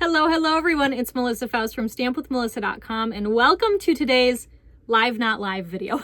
Hello everyone, it's Melissa Faust from stampwithmelissa.com and welcome to today's live not live video.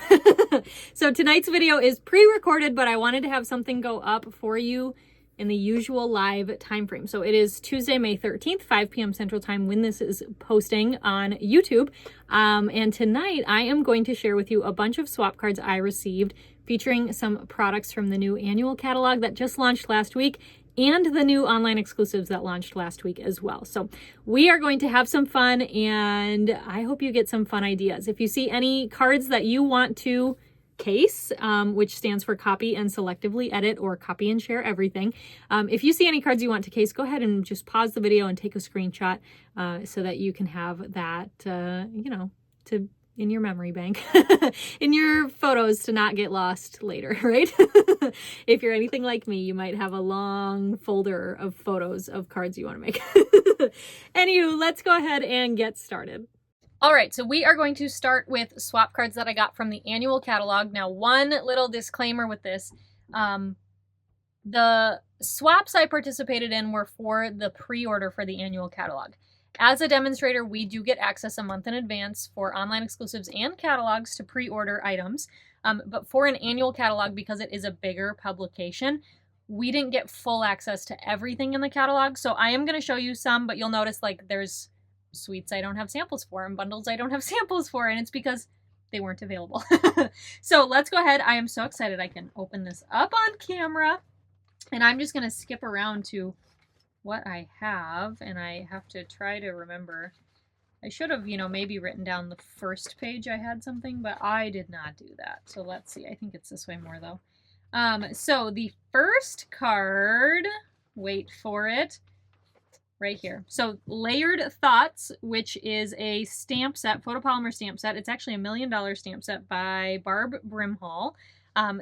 So tonight's video is pre-recorded, but I wanted to have something go up for you in the usual live time frame. So it is Tuesday, May 13th, 5 p.m. Central Time when this is posting on YouTube. And tonight I am going to share with you a bunch of swap cards I received featuring some products from the new annual catalog that just launched last week and the new online exclusives that launched last week as well. So we are going to have some fun, and I hope you get some fun ideas. If you see any cards that you want to case, which stands for copy and selectively edit, or copy and share everything. If you see any cards you want to case, go ahead and just pause the video and take a screenshot so that you can have that, in your memory bank, in your photos to not get lost later, right? If you're anything like me, you might have a long folder of photos of cards you want to make. Anywho, let's go ahead and get started. All right, so we are going to start with swap cards that I got from the annual catalog. Now, one little disclaimer with this. The swaps I participated in were for the pre-order for the annual catalog. As a demonstrator, we do get access a month in advance for online exclusives and catalogs to pre-order items. But for an annual catalog, because it is a bigger publication, we didn't get full access to everything in the catalog. So I am going to show you some, but you'll notice like there's suites I don't have samples for and bundles I don't have samples for, and it's because they weren't available. So let's go ahead. I am so excited I can open this up on camera, and I'm just going to skip around to what I have, and I have to try to remember. I should have, maybe written down the first page I had something, but I did not do that. So let's see. I think it's this way more though. So the first card, wait for it, right here. So Layered Thoughts, which is a stamp set, photopolymer stamp set. It's actually $1 million stamp set by Barb Ryder.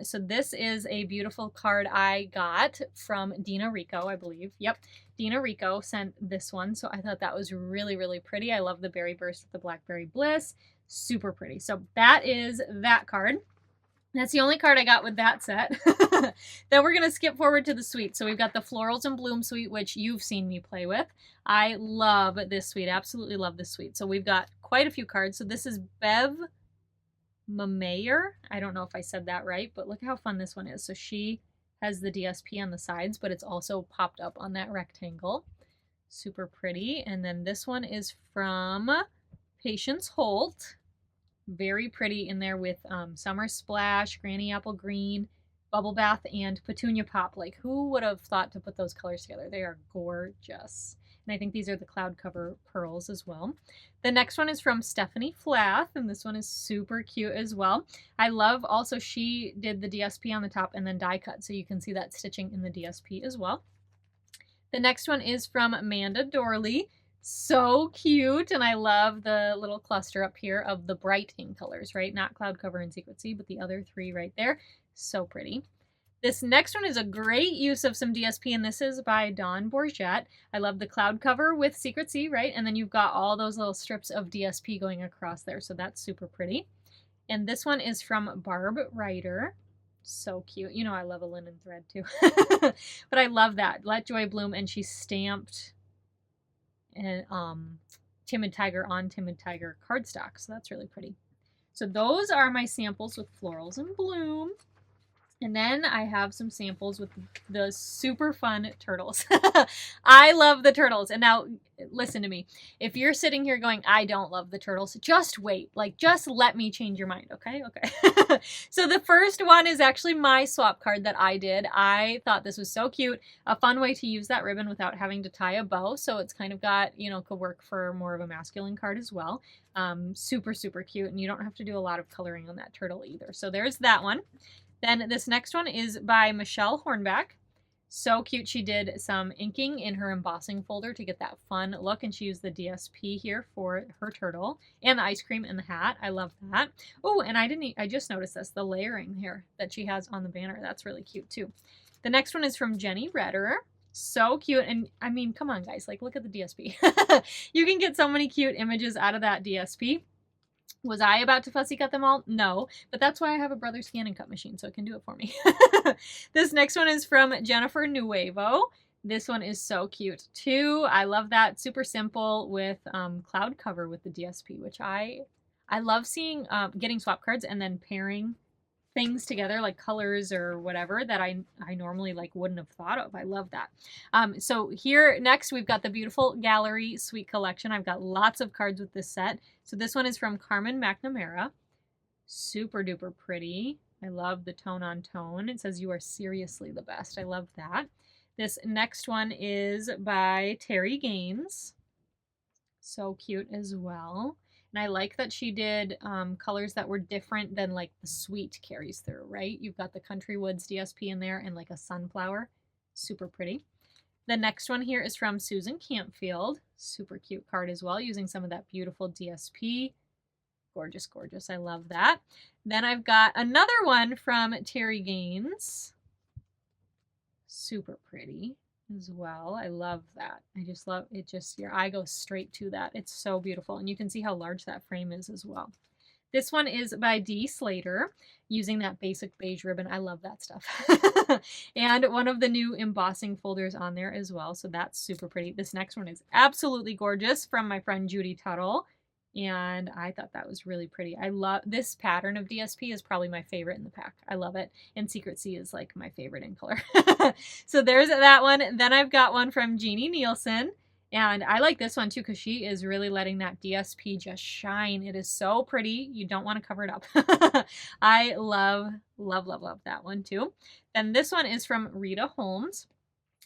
So this is a beautiful card I got from Dina Rico, I believe. Yep, Dina Rico sent this one, so I thought that was really, really pretty. I love the Berry Burst with the Blackberry Bliss. Super pretty. So that is that card. That's the only card I got with that set. Then we're going to skip forward to the suite. So we've got the Florals and Bloom suite, which you've seen me play with. I love this suite. Absolutely love this suite. So we've got quite a few cards. So this is Bev Mamayer. I don't know if I said that right, but look how fun this one is. So she has the DSP on the sides, but it's also popped up on that rectangle. Super pretty. And then this one is from Patience Holt. Very pretty in there with Summer Splash, Granny Apple Green, Bubble Bath, and Petunia Pop. Like, who would have thought to put those colors together? They are gorgeous. And I think these are the Cloud Cover Pearls as well. The next one is from Stephanie Flath, and this one is super cute as well. I love also she did the DSP on the top and then die cut, so you can see that stitching in the DSP as well. The next one is from Amanda Dorley. So cute, and I love the little cluster up here of the bright ink colors, right? Not Cloud Cover and Secret Sea, but the other three right there. So pretty. This next one is a great use of some DSP, and this is by Dawn Bourgette. I love the Cloud Cover with Secret Sea, right? And then you've got all those little strips of DSP going across there, so that's super pretty. And this one is from Barb Ryder. So cute. You know I love a linen thread too. But I love that. Let Joy Bloom, and she stamped and Timid Tiger on Timid Tiger cardstock. So that's really pretty. So those are my samples with Florals and Bloom. And then I have some samples with the super fun turtles. I love the turtles. And now, listen to me. If you're sitting here going, I don't love the turtles, just wait. Like, just let me change your mind, okay? Okay. So the first one is actually my swap card that I did. I thought this was so cute. A fun way to use that ribbon without having to tie a bow. So it's kind of got, could work for more of a masculine card as well. Super, super cute. And you don't have to do a lot of coloring on that turtle either. So there's that one. Then this next one is by Michelle Hornback. So cute. She did some inking in her embossing folder to get that fun look, and she used the DSP here for her turtle and the ice cream and the hat. I love that. Oh, and I just noticed this, the layering here that she has on the banner. That's really cute too. The next one is from Jenny Redder. So cute. And I mean, come on guys, like look at the DSP. You can get so many cute images out of that DSP. Was I about to fussy cut them all? No, but that's why I have a brother scan and cut machine, so it can do it for me. This next one is from Jennifer Nuevo. This one is so cute too. I love that. Super simple with cloud cover with the DSP, which I love seeing, getting swap cards and then pairing things together like colors or whatever that I normally like wouldn't have thought of. I love that. So here next we've got the beautiful Gallery Suite Collection. I've got lots of cards with this set. So this one is from Carmen McNamara. Super duper pretty. I love the tone on tone. It says you are seriously the best. I love that. This next one is by Terry Gaines. So cute as well. And I like that she did colors that were different than like the suite carries through, right? You've got the Country Woods DSP in there and like a sunflower. Super pretty. The next one here is from Susan Campfield. Super cute card as well, using some of that beautiful DSP. Gorgeous, gorgeous. I love that. Then I've got another one from Terry Gaines. Super pretty as well. I love that. I just love it. Just your eye goes straight to that. It's so beautiful. And you can see how large that frame is as well. This one is by D. Slater, using that basic beige ribbon. I love that stuff. And one of the new embossing folders on there as well. So that's super pretty. This next one is absolutely gorgeous, from my friend Judy Tuttle. And I thought that was really pretty. I love this pattern of DSP, is probably my favorite in the pack. I love it. And Secret Sea is like my favorite in color. So there's that one. Then I've got one from Jeannie Nielsen. And I like this one too, because she is really letting that DSP just shine. It is so pretty. You don't want to cover it up. I love, love, love, love that one too. Then this one is from Rita Holmes.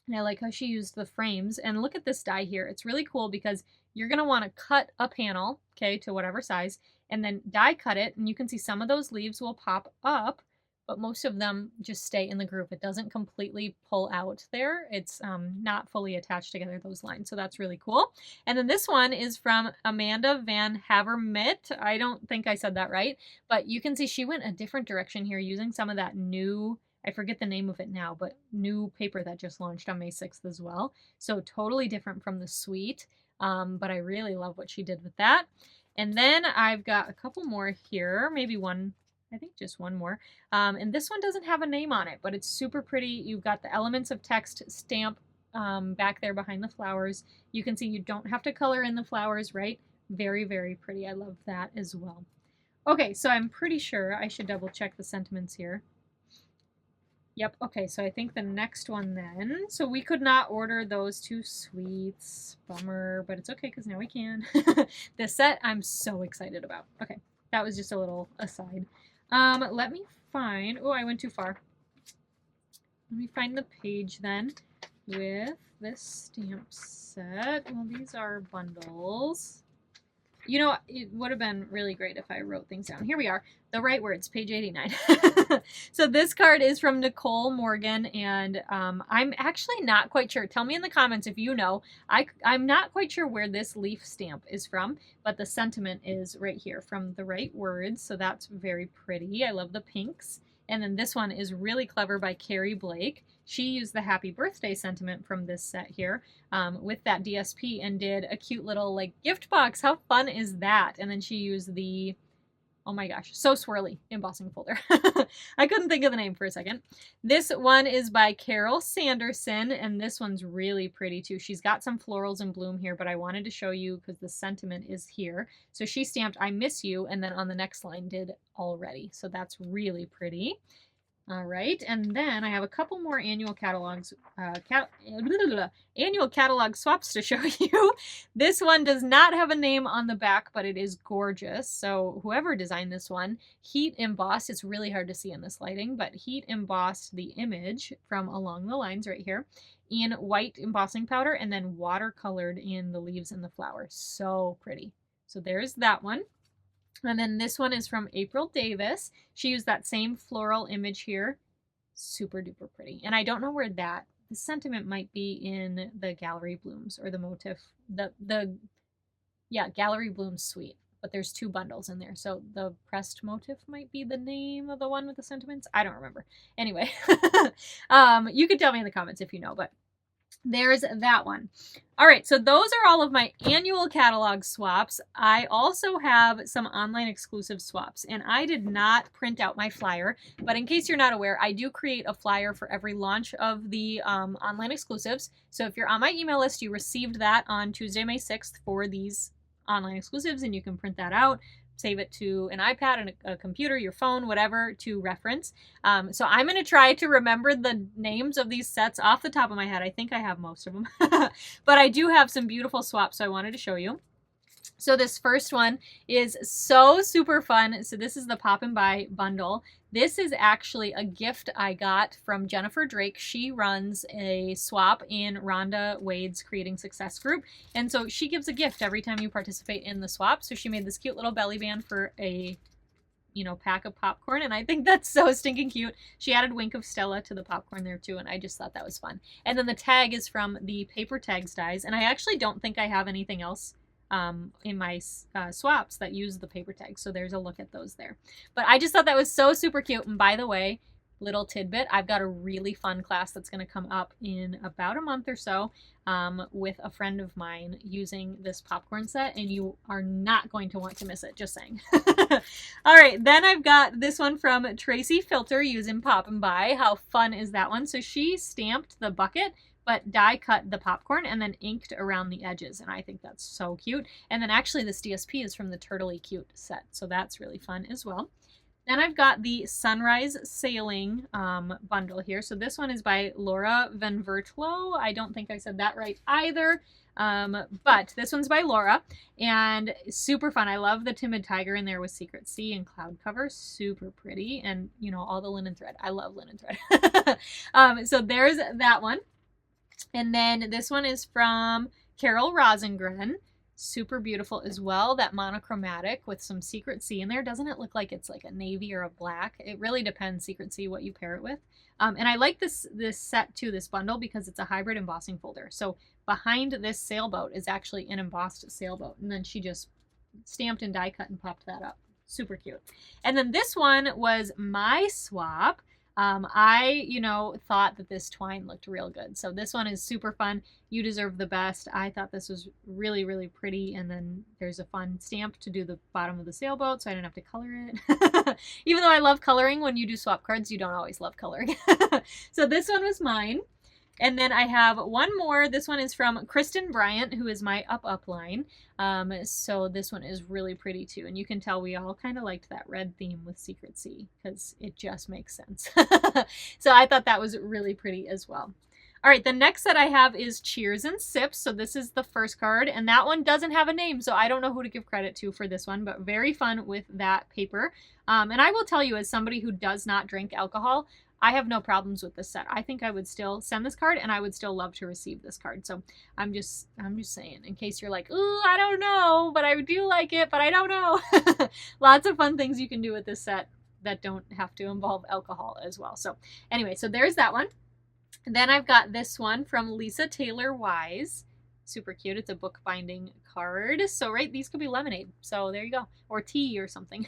And I like how she used the frames. And look at this die here. It's really cool because you're going to want to cut a panel, okay, to whatever size, and then die cut it. And you can see some of those leaves will pop up, but most of them just stay in the group. It doesn't completely pull out there. It's not fully attached together, those lines. So that's really cool. And then this one is from Amanda Van Havermit. I don't think I said that right, but you can see she went a different direction here, using some of that new, I forget the name of it now, but new paper that just launched on May 6th as well. So totally different from the suite. But I really love what she did with that. And then I've got a couple more here, maybe one, I think just one more. And this one doesn't have a name on it, but it's super pretty. You've got the elements of text stamp back there behind the flowers. You can see you don't have to color in the flowers, right? Very, very pretty. I love that as well. Okay, so I'm pretty sure I should double check the sentiments here. Yep, okay, so I think the next one then. So we could not order those two suites. Bummer, but it's okay because now we can. This set I'm so excited about. Okay, that was just a little aside. Let me find, oh, I went too far. Let me find the page then with this stamp set. Well, these are bundles. You know, it would have been really great if I wrote things down. Here we are, the right words, page 89. So this card is from Nicole Morgan, and I'm actually not quite sure. Tell me in the comments if you know. I'm not quite sure where this leaf stamp is from, but the sentiment is right here, from the right words, so that's very pretty. I love the pinks. And then this one is really clever, by Carrie Blake. She used the happy birthday sentiment from this set here with that DSP and did a cute little like gift box. How fun is that? And then she used the, oh my gosh, so swirly embossing folder. I couldn't think of the name for a second. This one is by Carol Sanderson, and this one's really pretty too. She's got some Florals and Bloom here, but I wanted to show you because the sentiment is here. So she stamped I miss you, and then on the next line did already. So that's really pretty. All right, and then I have a couple more annual catalogs, annual catalog swaps to show you. This one does not have a name on the back, but it is gorgeous. So whoever designed this one, heat embossed, it's really hard to see in this lighting, but heat embossed the image from along the lines right here in white embossing powder, and then watercolored in the leaves and the flowers. So pretty. So there's that one. And then this one is from April Davis. She used that same floral image here. Super duper pretty. And I don't know where the sentiment might be in the Gallery Blooms, or the motif, yeah, Gallery Blooms suite. But there's two bundles in there. So the pressed motif might be the name of the one with the sentiments. I don't remember. Anyway, you can tell me in the comments if you know, but there's that one. All right, so those are all of my annual catalog swaps. I also have some online exclusive swaps, and I did not print out my flyer, but in case you're not aware, I do create a flyer for every launch of the online exclusives. So if you're on my email list, you received that on Tuesday, May 6th for these online exclusives, and you can print that out, save it to an iPad and a computer, your phone, whatever, to reference. So I'm going to try to remember the names of these sets off the top of my head. I think I have most of them, but I do have some beautiful swaps, so I wanted to show you. So this first one is so super fun. So this is the Pop and Buy bundle. This is actually a gift I got from Jennifer Drake. She runs a swap in Rhonda Wade's Creating Success group. And so she gives a gift every time you participate in the swap. So she made this cute little belly band for a, you know, pack of popcorn. And I think that's so stinking cute. She added Wink of Stella to the popcorn there too. And I just thought that was fun. And then the tag is from the Paper Tags dies. And I actually don't think I have anything else in my swaps that use the paper tags. So there's a look at those there. But I just thought that was so super cute. And by the way, little tidbit, I've got a really fun class that's going to come up in about a month or so with a friend of mine using this popcorn set, and you are not going to want to miss it, just saying. All right, then I've got this one from Tracy Filter using Pop and Buy. How fun is that one? So she stamped the bucket, but die cut the popcorn and then inked around the edges. And I think that's so cute. And then actually this DSP is from the Turtley Cute set. So that's really fun as well. Then I've got the Sunrise Sailing bundle here. So this one is by Laura Van Vertlo. I don't think I said that right either. But this one's by Laura and super fun. I love the Timid Tiger in there with Secret Sea and cloud cover. Super pretty. And you know, all the linen thread. I love linen thread. So there's that one. And then this one is from Carol Rosengren. Super beautiful as well. That monochromatic with some Secret Sea in there. Doesn't it look like it's like a navy or a black? It really depends, Secret Sea, what you pair it with. And I like this set too, this bundle, because it's a hybrid embossing folder. So behind this sailboat is actually an embossed sailboat. And then she just stamped and die cut and popped that up. Super cute. And then this one was my swap. I, you know, thought that this twine looked real good. So this one is super fun. You Deserve the Best. I thought this was really, really pretty. And then there's a fun stamp to do the bottom of the sailboat, so I didn't have to color it. Even though I love coloring, when you do swap cards, you don't always love coloring. So this one was mine. And then I have one more. This one is from Kristen Bryant, who is my Up line. So this one is really pretty too. And you can tell we all kind of liked that red theme with Secret Sea because it just makes sense. So I thought that was really pretty as well. All right, the next set I have is Cheers and Sips. So this is the first card, and that one doesn't have a name, so I don't know who to give credit to for this one, but very fun with that paper. And I will tell you, as somebody who does not drink alcohol, I have no problems with this set. I think I would still send this card, and I would still love to receive this card. So I'm just saying, in case you're like, ooh, I don't know, but I do like it, but I don't know. Lots of fun things you can do with this set that don't have to involve alcohol as well. So anyway, so there's that one. And then I've got this one from Lisa Taylor Wise. Super cute. It's a bookbinding card. So, right, these could be lemonade. So there you go. Or tea or something.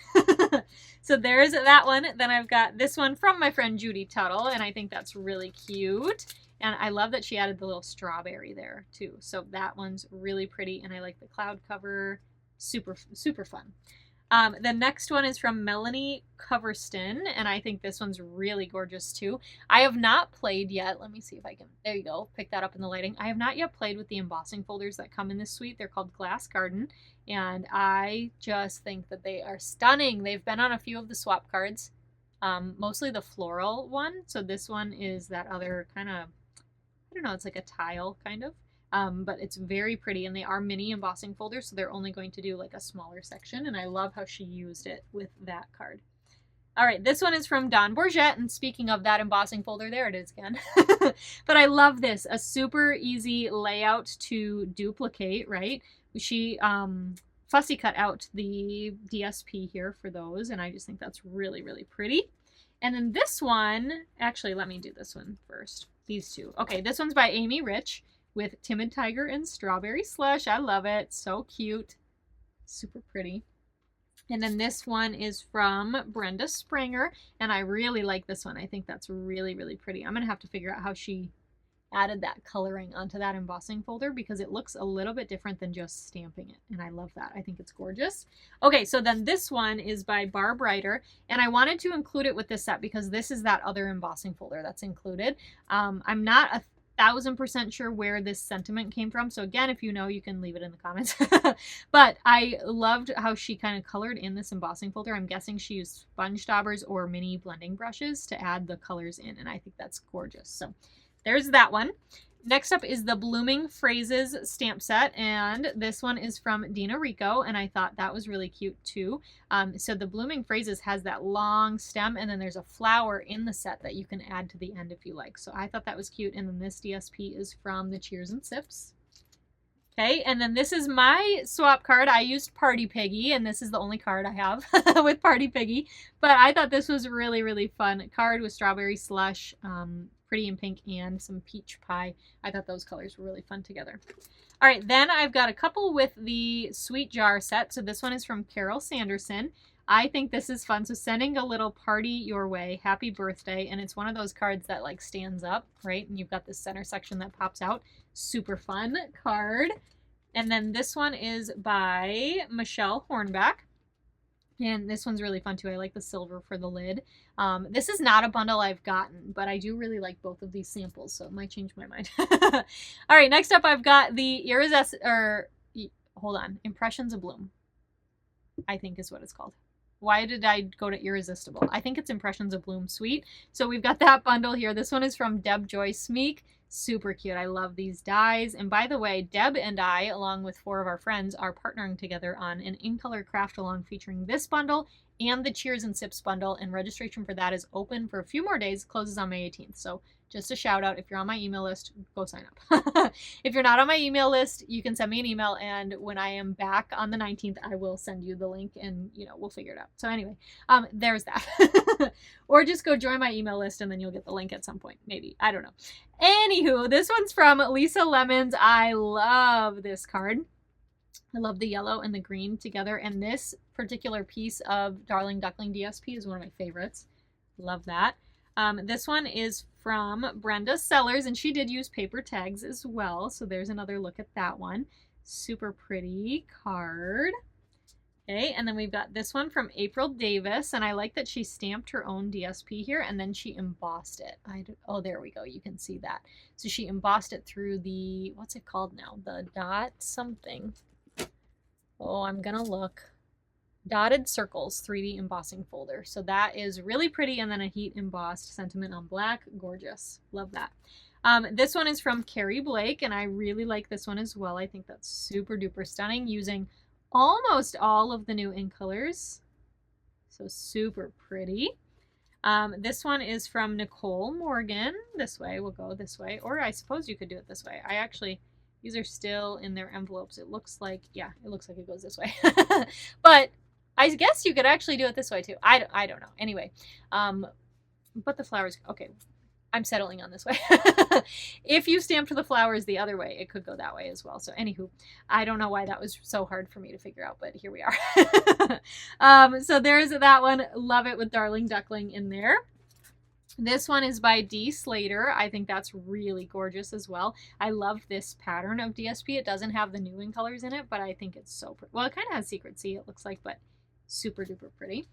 So there's that one. Then I've got this one from my friend Judy Tuttle, and I think that's really cute. And I love that she added the little strawberry there too. So that one's really pretty, and I like the cloud cover. Super, super fun. The next one is from Melanie Coverston, and I think this one's really gorgeous too. I have not played yet. Let me see if I can, there you go, pick that up in the lighting. I have not yet played with the embossing folders that come in this suite. They're called Glass Garden, and I just think that they are stunning. They've been on a few of the swap cards, mostly the floral one. So this one is that other kind of, I don't know, it's like a tile kind of. But it's very pretty, and they are mini embossing folders, so they're only going to do like a smaller section, and I love how she used it with that card. All right, this one is from Dawn Bourgette, and speaking of that embossing folder, there it is again. But I love this, a super easy layout to duplicate, right? She fussy cut out the DSP here for those, and I just think that's really, really pretty. And then this one, actually, let me do this one first. These two. Okay, this one's by Amy Rich, with Timid Tiger and Strawberry Slush. I love it. So cute. Super pretty. And then this one is from Brenda Springer, and I really like this one. I think that's really, really pretty. I'm going to have to figure out how she added that coloring onto that embossing folder because it looks a little bit different than just stamping it. And I love that. I think it's gorgeous. Okay, so then this one is by Barb Ryder. And I wanted to include it with this set because this is that other embossing folder that's included. I'm not 1000% sure where this sentiment came from. So again, if you know, you can leave it in the comments. But I loved how she kind of colored in this embossing folder. I'm guessing she used sponge daubers or mini blending brushes to add the colors in. And I think that's gorgeous. So there's that one. Next up is the Blooming Phrases stamp set, and this one is from Dina Rico, and I thought that was really cute too. So the Blooming Phrases has that long stem, and then there's a flower in the set that you can add to the end if you like. So I thought that was cute, and then this DSP is from the Cheers and Sips. Okay, and then this is my swap card. I used Party Piggy, and this is the only card I have with Party Piggy, but I thought this was really, really fun card with strawberry slush, pretty in pink, and some peach pie. I thought those colors were really fun together. All right, then I've got a couple with the Sweet Jar set. So this one is from Carol Sanderson. I think this is fun. So sending a little party your way, happy birthday. And it's one of those cards that like stands up, right? And you've got this center section that pops out. Super fun card. And then this one is by Michelle Hornback. And this one's really fun too. I like the silver for the lid. This is not a bundle I've gotten, but I do really like both of these samples, so it might change my mind. All right, next up I've got the Impressions of Bloom, I think is what it's called. Why did I go to Irresistible? I think it's Impressions of Bloom Sweet. So we've got that bundle here. This one is from Deb Joyce Meek. Super cute. I love these dies. And by the way, Deb and I, along with 4 of our friends, are partnering together on an in-color craft along featuring this bundle and the Cheers and Sips bundle. And registration for that is open for a few more days. It closes on May 18th. So just a shout out. If you're on my email list, go sign up. If you're not on my email list, you can send me an email. And when I am back on the 19th, I will send you the link and, you know, we'll figure it out. So anyway, there's that. Or just go join my email list and then you'll get the link at some point. Maybe. I don't know. Anywho, this one's from Lisa Lemons. I love this card. I love the yellow and the green together. And this particular piece of Darling Duckling DSP is one of my favorites. Love that. This one is from Brenda Sellers, and she did use paper tags as well. So there's another look at that one. Super pretty card. Okay, and then we've got this one from April Davis, and I like that she stamped her own DSP here, and then she embossed it. Oh, there we go. You can see that. So she embossed it through the, what's it called now? The dot something. Oh, I'm going to look. Dotted Circles 3D embossing folder. So that is really pretty, and then a heat embossed sentiment on black. Gorgeous. Love that. This one is from Carrie Blake, and I really like this one as well. I think that's super duper stunning, using almost all of the new ink colors. So super pretty. This one is from Nicole Morgan. This way, we'll go this way. Or I suppose you could do it this way. These are still in their envelopes. It looks like, yeah, it looks like it goes this way. But I guess you could actually do it this way too. I don't know. Anyway, but the flowers, okay, I'm settling on this way. If you stamped the flowers the other way, it could go that way as well. So anywho, I don't know why that was so hard for me to figure out, but here we are. So there's that one. Love it with Darling Duckling in there. This one is by D. Slater. I think that's really gorgeous as well. I love this pattern of DSP. It doesn't have the new ink colors in it, but I think it's so pretty. Well, it kind of has Secret Sea, it looks like, but super duper pretty.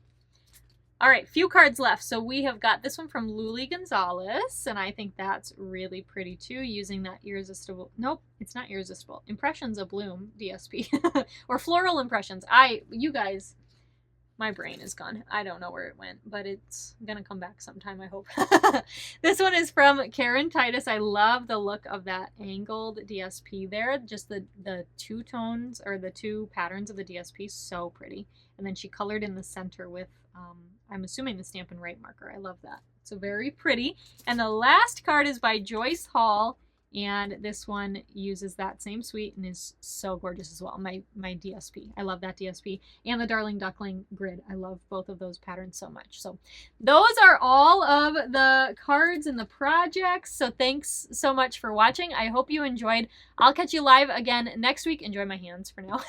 All right, few cards left. So we have got this one from Luly Gonzalez, and I think that's really pretty too, using that Irresistible. Nope, it's not Irresistible. Impressions of Bloom DSP or Floral Impressions. You guys, my brain is gone. I don't know where it went, but it's gonna come back sometime, I hope. This one is from Karen Titus. I love the look of that angled DSP there. Just the two tones or the two patterns of the DSP, so pretty. And then she colored in the center with, I'm assuming the Stampin' Right marker. I love that. So very pretty. And the last card is by Joyce Hall. And this one uses that same suite and is so gorgeous as well. My DSP. I love that DSP. And the Darling Duckling grid. I love both of those patterns so much. So those are all of the cards and the projects. So thanks so much for watching. I hope you enjoyed. I'll catch you live again next week. Enjoy my hands for now.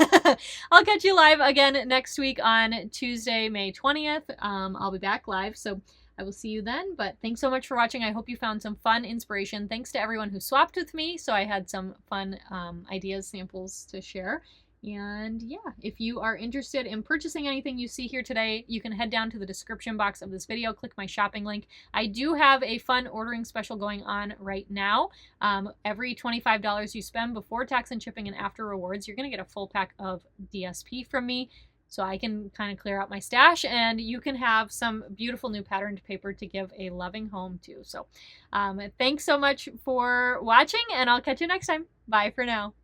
I'll catch you live again next week on Tuesday, May 20th. I'll be back live. So I will see you then, but thanks so much for watching. I hope you found some fun inspiration. Thanks to everyone who swapped with me, so I had some fun ideas, samples to share. And yeah, if you are interested in purchasing anything you see here today, you can head down to the description box of this video, click my shopping link. I do have a fun ordering special going on right now. Every $25 you spend before tax and shipping and after rewards, you're going to get a full pack of DSP from me. So I can kind of clear out my stash, and you can have some beautiful new patterned paper to give a loving home to. So thanks so much for watching, and I'll catch you next time. Bye for now.